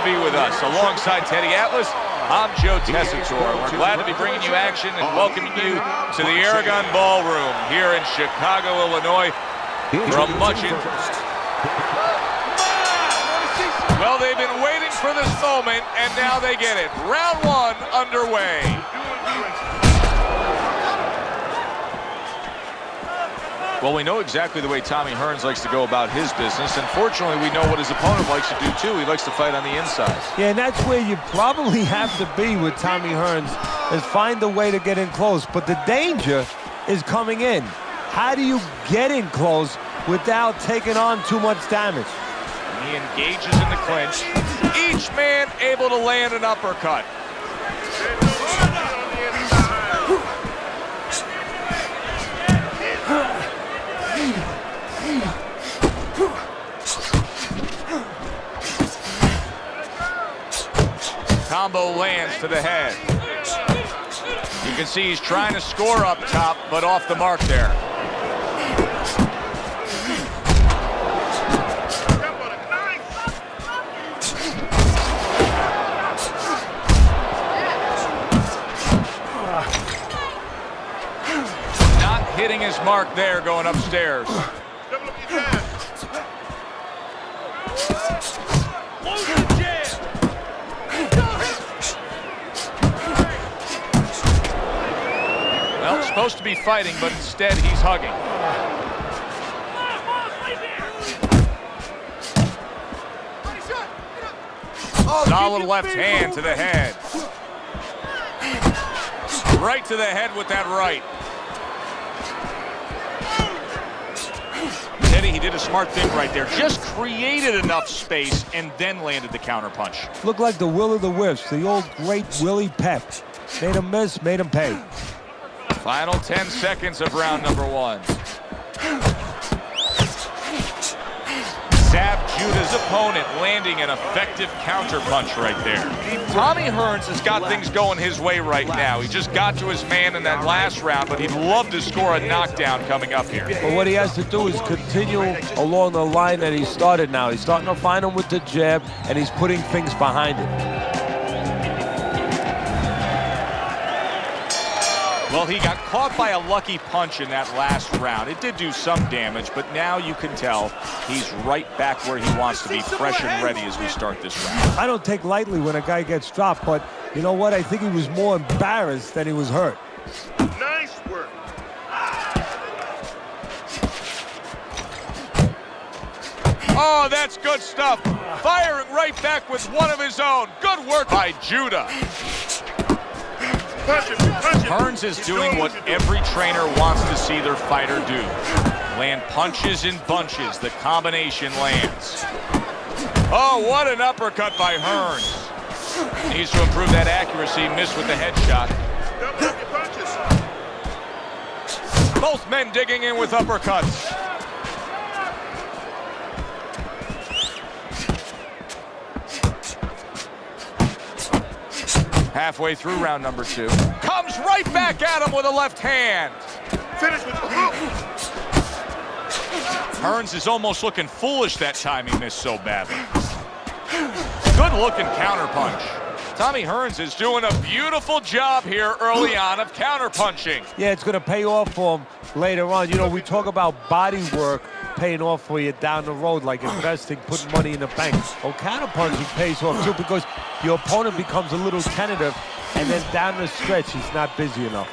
be with us. Alongside Teddy Atlas, I'm Joe Tessitore. We're glad to be bringing you action and welcoming you to the Aragon Ballroom here in Chicago, Illinois. From much interest. Well, they've been waiting for this moment, and now they get it. Round one underway. Well, we know exactly the way Tommy Hearns likes to go about his business. Unfortunately, we know what his opponent likes to do, too. He likes to fight on the inside. Yeah, and that's where you probably have to be with Tommy Hearns, is find a way to get in close. But the danger is coming in. How do you get in close without taking on too much damage? He engages in the clinch. Each man able to land an uppercut. Combo lands to the head. You can see he's trying to score up top, but off the mark there. Not hitting his mark there, going upstairs. Well, supposed to be fighting, but instead he's hugging. Solid left hand to the head. Right to the head with that right. Teddy, he did a smart thing right there. Just created enough space and then landed the counter punch. Looked like the will of the wisps, the old great Willie Pep. Made him miss, made him pay. Final 10 seconds of round number one. Zapped Judah's opponent, landing an effective counter punch right there. Tommy Hearns has got things going his way right now. He just got to his man in that last round, but he'd love to score a knockdown coming up here. But what he has to do is continue along the line that he started now. He's starting to find him with the jab, and he's putting things behind it. Well, he got caught by a lucky punch in that last round. It did do some damage, but now you can tell he's right back where he wants to be, fresh and ready as we start this round. I don't take lightly when a guy gets dropped, but you know what? I think he was more embarrassed than he was hurt. Nice work. Oh, that's good stuff. Firing right back with one of his own. Good work by Judah. Hearns is doing what every trainer wants to see their fighter do. Land punches in bunches. The combination lands. Oh, what an uppercut by Hearns. Needs to improve that accuracy. Missed with the headshot. Both men digging in with uppercuts. Halfway through round number two. Comes right back at him with a left hand. Finish with the hook. Hearns is almost looking foolish that time he missed so badly. Good looking counter punch. Tommy Hearns is doing a beautiful job here early on of counter punching. Yeah, it's going to pay off for him later on. You know, we talk about body work paying off for you down the road, like investing, putting money in the bank. Well, counter punching pays off too, because your opponent becomes a little tentative, and then down the stretch, he's not busy enough.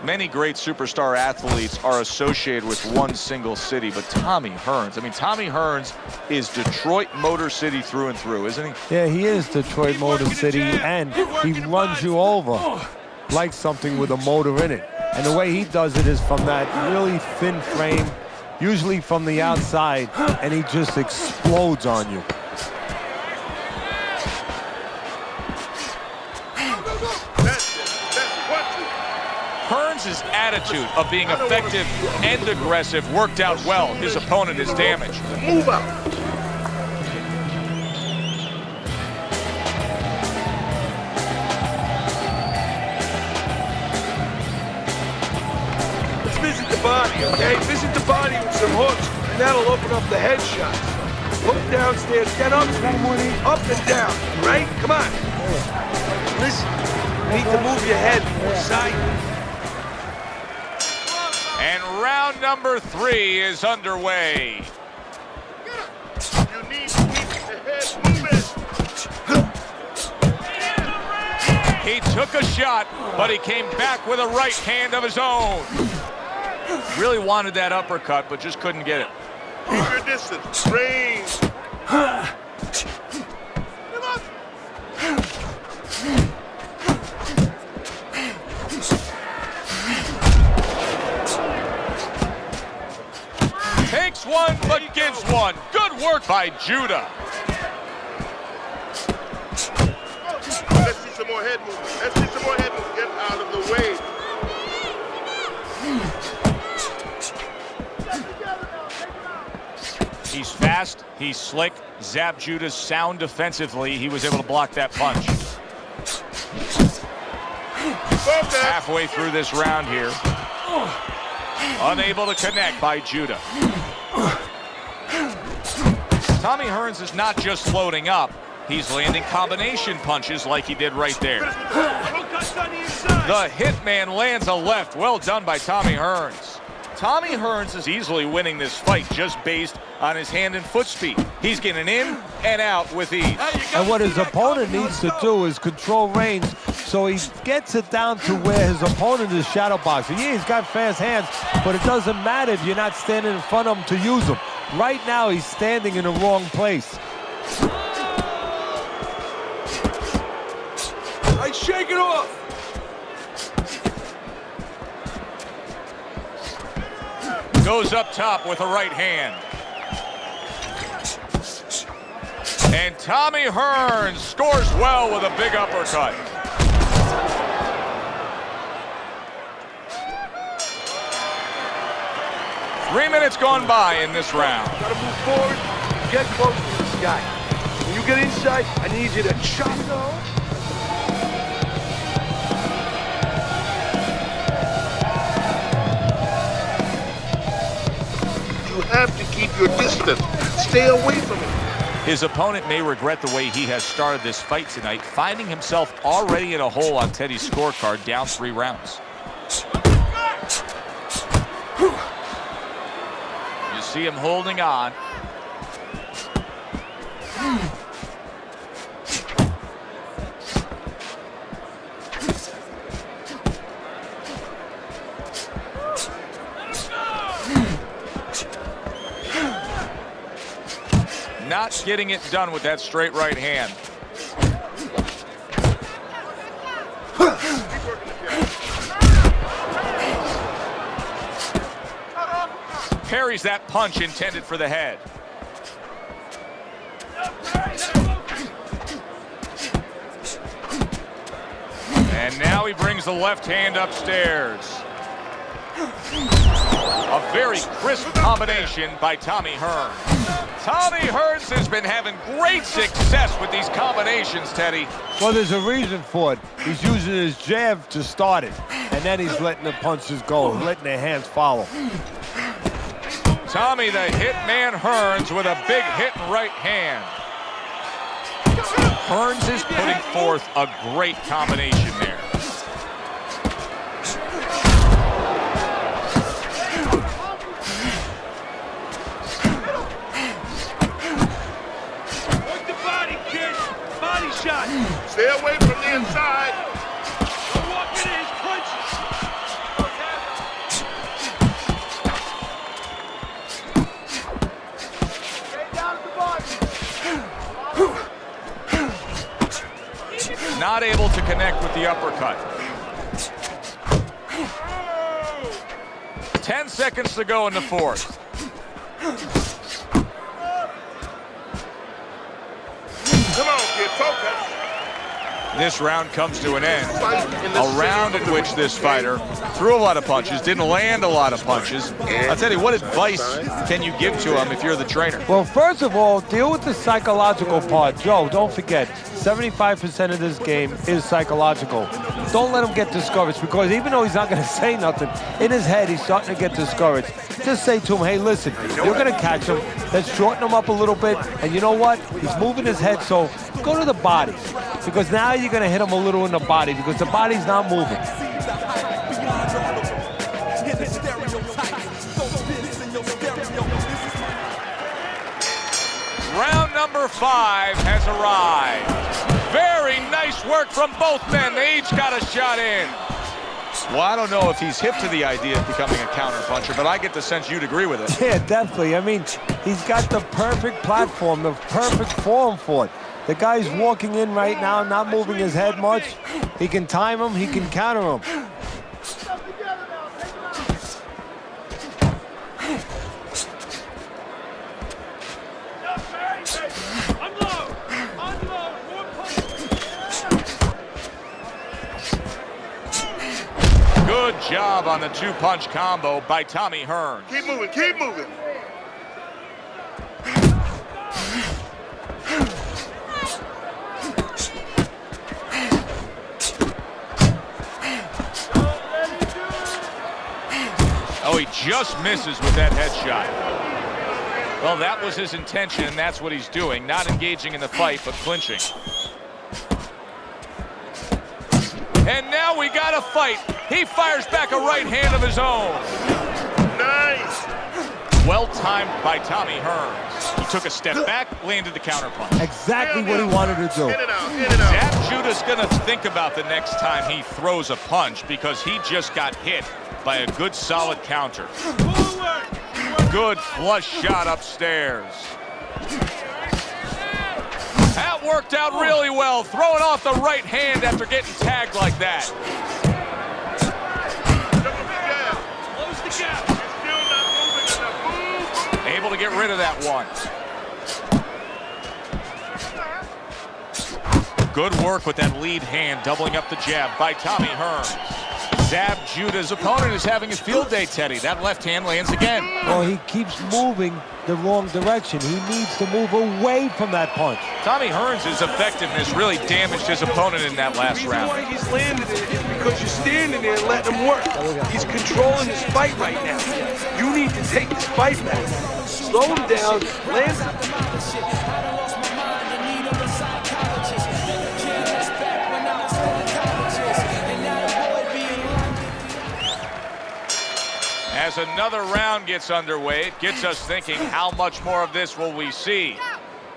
Many great superstar athletes are associated with one single city, but Tommy Hearns, I mean, Tommy Hearns is Detroit Motor City through and through, isn't he? Yeah, he is Detroit Motor City, and he runs you over like something with a motor in it. And the way he does it is from that really thin frame, usually from the outside, and he just explodes on you. Hearns' attitude of being effective and aggressive worked out well. His opponent is damaged. Move out. Let's visit the body, okay? Visit the body with some hooks, and that'll open up the headshots. Hook downstairs, get up. Up and down, right? Come on. Listen, you need to move your head side. And round number 3 is underway. You need to keep the head moving. He took a shot, but he came back with a right hand of his own. Really wanted that uppercut, but just couldn't get it. Keep your distance. Range. Takes one, but gives one. Good work by Judah. Let's see some more head movement. Let's see some more head movement. Get out of the way. He's fast, he's slick. Zab Judah's sound defensively. He was able to block that punch. Halfway through this round here. Unable to connect by Judah. Tommy Hearns is not just loading up. He's landing combination punches like he did right there. The hitman lands a left. Well done by Tommy Hearns. Tommy Hearns is easily winning this fight just based on his hand and foot speed. He's getting in and out with ease. And what his opponent needs to do is control range so he gets it down to where his opponent is shadow boxing. Yeah, he's got fast hands, but it doesn't matter if you're not standing in front of him to use them. Right now, he's standing in the wrong place. I shake it off. Goes up top with a right hand. And Tommy Hearns scores well with a big uppercut. Three minutes gone by in this round. Gotta move forward, get close to this guy. When you get inside, I need you to chop. You have to keep your distance. Stay away from it. His opponent may regret the way he has started this fight tonight, finding himself already in a hole on Teddy's scorecard, down 3 rounds. You see him holding on. Not getting it done with that straight right hand. Parries that punch intended for the head. And now he brings the left hand upstairs. A very crisp combination by Tommy Hearns. Tommy Hearns has been having great success with these combinations, Teddy. Well, there's a reason for it. He's using his jab to start it, and then he's letting the punches go, letting the hands follow. Tommy the Hitman Hearns with a big hit right hand. Hearns is putting forth a great combination there. Stay away from the inside. Walk into his punches. Stay down at the bottom. Not able to connect with the uppercut. 10 seconds to go in the 4th. Come on, kid, focus. This round comes to an end. A round in which this fighter threw a lot of punches, didn't land a lot of punches. I'll tell you, what advice can you give to him if you're the trainer? Well, first of all, deal with the psychological part. Joe, don't forget, 75% of this game is psychological. Don't let him get discouraged, because even though he's not going to say nothing, in his head he's starting to get discouraged. Just say to him, hey, listen, you're going to catch him. Let's shorten him up a little bit. And you know what? He's moving his head, so go to the body. Because now you're going to hit him a little in the body, because the body's not moving. Round number 5 has arrived. Very nice work from both men. They each got a shot in. Well, I don't know if he's hip to the idea of becoming a counterpuncher, but I get the sense you'd agree with it. Yeah, definitely. I mean, he's got the perfect platform, the perfect form for it. The guy's walking in right now, not moving his head much. He can time him, he can counter him. Good job on the 2-punch combo by Tommy Hearns. Keep moving, keep moving. Oh, he just misses with that headshot. Well, that was his intention, and that's what he's doing. Not engaging in the fight, but clinching. And now we got a fight. He fires back a right hand of his own. Nice. Well timed by Tommy Hearns. He took a step back, landed the counterpunch. Exactly what he wanted to do. Hit it out, hit it out. Zab Judah's gonna think about the next time he throws a punch, because he just got hit by a good solid counter. Good flush shot upstairs. That worked out really well, throwing off the right hand after getting tagged like that. Close the gap. You're still not moving enough. Move. Able to get rid of that one. Good work with that lead hand, doubling up the jab by Tommy Hearns. Zab Judah's opponent is having a field day, Teddy. That left hand lands again. Well, he keeps moving the wrong direction. He needs to move away from that punch. Tommy Hearns' effectiveness really damaged his opponent in that last The reason round. why he's landing it is because you're standing there and letting him work. He's controlling this fight right now. You need to take this fight back. Slow him down, land him. As another round gets underway, it gets us thinking, how much more of this will we see?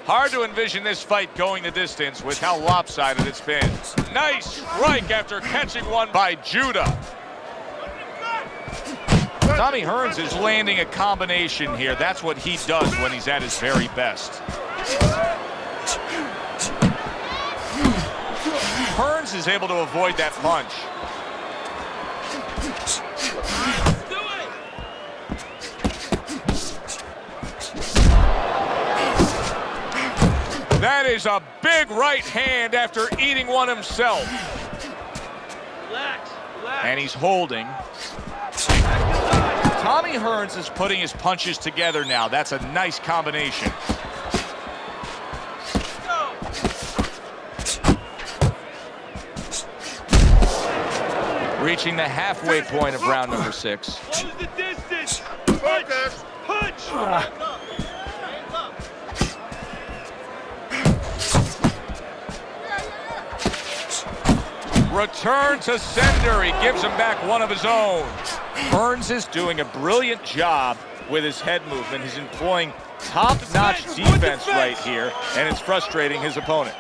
Hard to envision this fight going the distance with how lopsided it's been. Nice strike after catching one by Judah. Tommy Hearns is landing a combination here. That's what he does when he's at his very best. Hearns is able to avoid that punch. That is a big right hand after eating one himself. Relax, relax. And he's holding. Tommy Hearns is putting his punches together now. That's a nice combination. Reaching the halfway point of round number 6. Close the distance. Focus. Punch. Return to sender. He gives him back one of his own. Hearns is doing a brilliant job with his head movement. He's employing top-notch defense right here, and it's frustrating his opponent.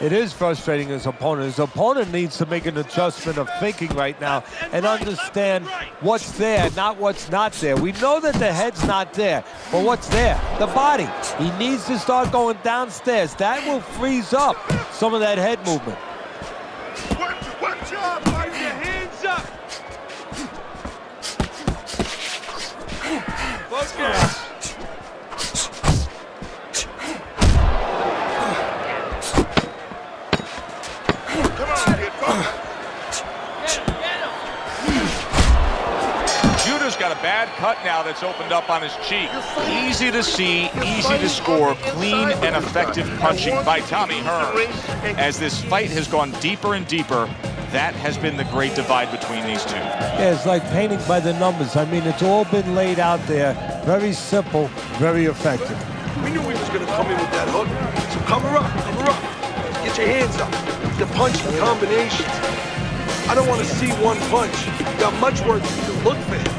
It is frustrating his opponent. His opponent needs to make an adjustment of thinking right now and understand what's there, not what's not there. We know that the head's not there, but what's there? The body. He needs to start going downstairs. That will freeze up some of that head movement. What job? Put your hands up. Focus. Come cut now that's opened up on his cheek. Easy to see, easy to score, clean and effective punching by Tommy Hearns. As this fight has gone deeper and deeper, that has been the great divide between these two. Yeah, it's like painting by the numbers. I mean, it's all been laid out there. Very simple, very effective. We knew he was going to come in with that hook. So cover up, cover up. Get your hands up. The punch combinations. I don't want to see one punch. You got much work to do. Look for him.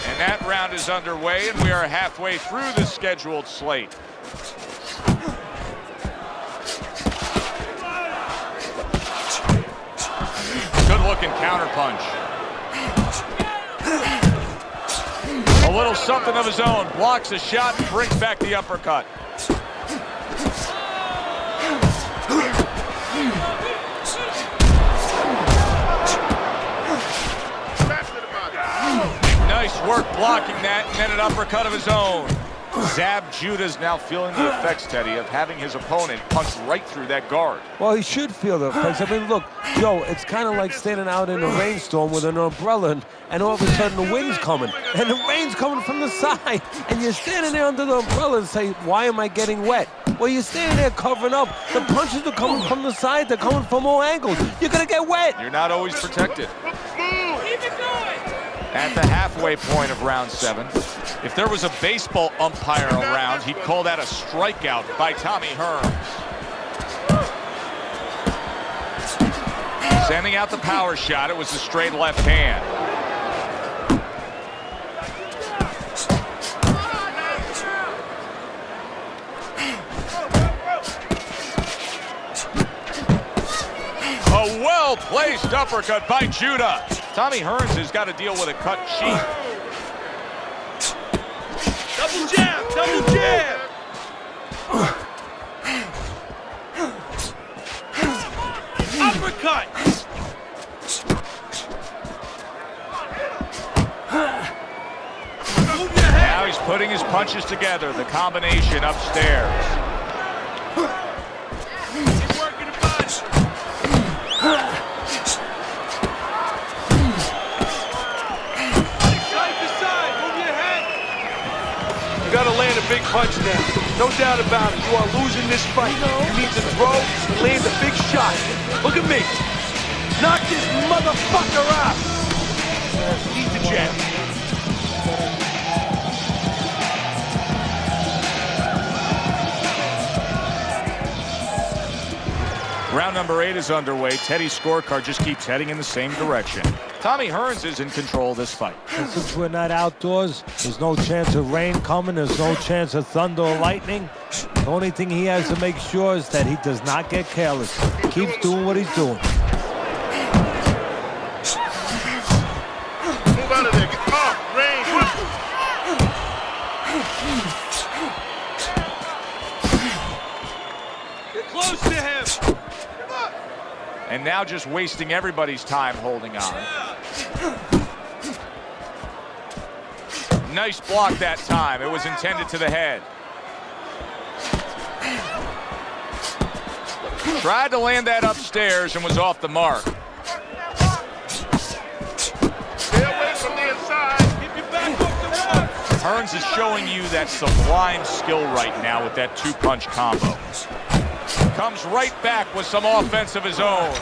And that round is underway, and we are halfway through the scheduled slate. Good-looking counterpunch. A little something of his own. Blocks a shot and brings back the uppercut. Nice work blocking that, and then an uppercut of his own. Zab Judah's now feeling the effects, Teddy, of having his opponent punch right through that guard. Well, he should feel the effects. I mean, look, Joe, it's kind of like standing out in a rainstorm with an umbrella, and all of a sudden the wind's coming, and the rain's coming from the side, and you're standing there under the umbrella and say, why am I getting wet? Well, you're standing there covering up. The punches are coming from the side. They're coming from all angles. You're going to get wet. You're not always protected. Keep it going. At the halfway point of round 7, if there was a baseball umpire around, he'd call that a strikeout by Tommy Hearns. Sending out the power shot. It was a straight left hand. A well-placed uppercut by Judah. Tommy Hearns has got to deal with a cut cheek. Double jab, double jab. Uppercut. Now he's putting his punches together. The combination upstairs. He's working the punch. You gotta land a big punch now. No doubt about it. You are losing this fight. You need to throw and land a big shot. Look at me. Knock this motherfucker out. Eat the jab. Round number 8 is underway. Teddy's scorecard just keeps heading in the same direction. Tommy Hearns is in control of this fight. And since we're not outdoors, there's no chance of rain coming. There's no chance of thunder or lightning. The only thing he has to make sure is that he does not get careless. Keeps doing what he's doing. Move out of there. Get off. Range. Get close to him. And now just wasting everybody's time holding on. Nice block that time. It was intended to the head. Tried to land that upstairs and was off the mark. Stay away from the inside. Keep your back off the ropes. Hearns is showing you that sublime skill right now with that 2-punch combo. Comes right back with some offense of his own.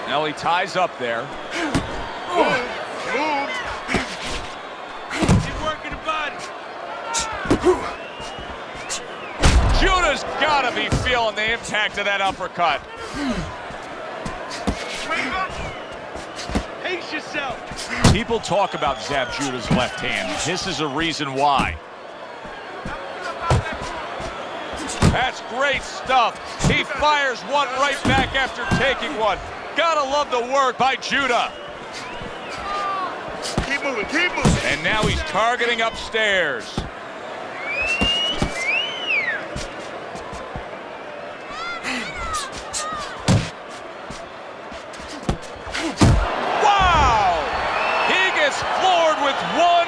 Now he ties up there. Move. Keep working the body. Judah's got to be feeling the impact of that uppercut. Pace yourself. People talk about Zab Judah's left hand. This is a reason why. That's great stuff. He fires one right back after taking one. Gotta love the work by Judah. Keep moving. Keep moving. And now he's targeting upstairs. Wow! He gets floored with one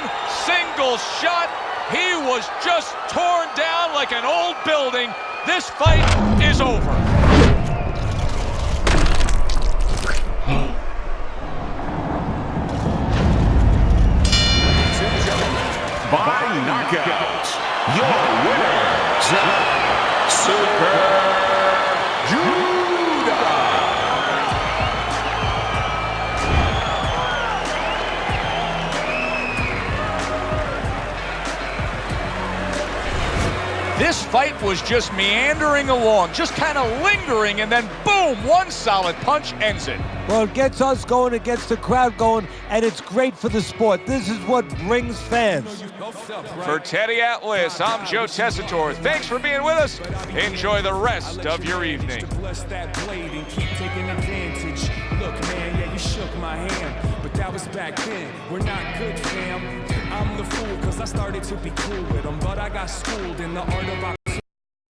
just torn down like an old building. This fight is over. By knockout, your winner, Super Judah. This fight was just meandering along, just kind of lingering, and then boom, one solid punch ends it. Well, it gets us going, it gets the crowd going, and it's great for the sport. This is what brings fans. For Teddy Atlas, I'm Joe Tessitore. Thanks for being with us. Enjoy the rest of your evening. Look, man, yeah, you shook my hand, but that was back then. We're not good, fam. I'm the fool, cause I started to be cool with them, but I got schooled in the art of